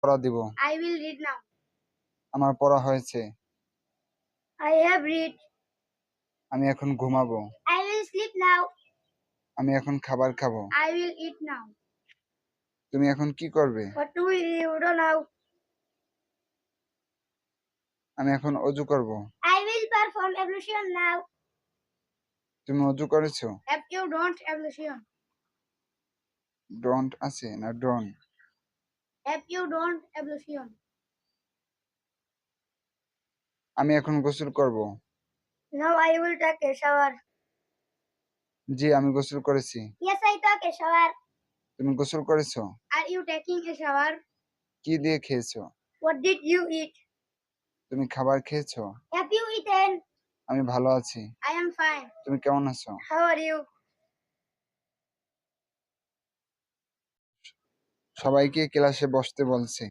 পড়া দিব। I will read now. আমার পড়া হয়েছে। I have read. আমি এখন ঘুমাবো। I will sleep now. আমি এখন খাবার খাবো। I will eat now. তুমি এখন কি করবে? What do you do now? আমি এখন অজু করব। I will perform ablution now. তুমি অজু করেছো? Have you done ablution? Don't আছে না ড্রন? Have you done ablution? আমি এখন গোসল করব। Now I will take a shower. জি, আমি গোসল করেছি। Yes, I took a shower. তুমি গোসল করেছো? Are you taking a shower? কি দিয়ে খেয়েছো? What did you eat? তুমি খাবার খেয়েছো? Have you eaten? আমি ভালো আছি। I am fine. তুমি কেমন আছো? How are you? সবাইকে ক্লাসে বসতে বলছে।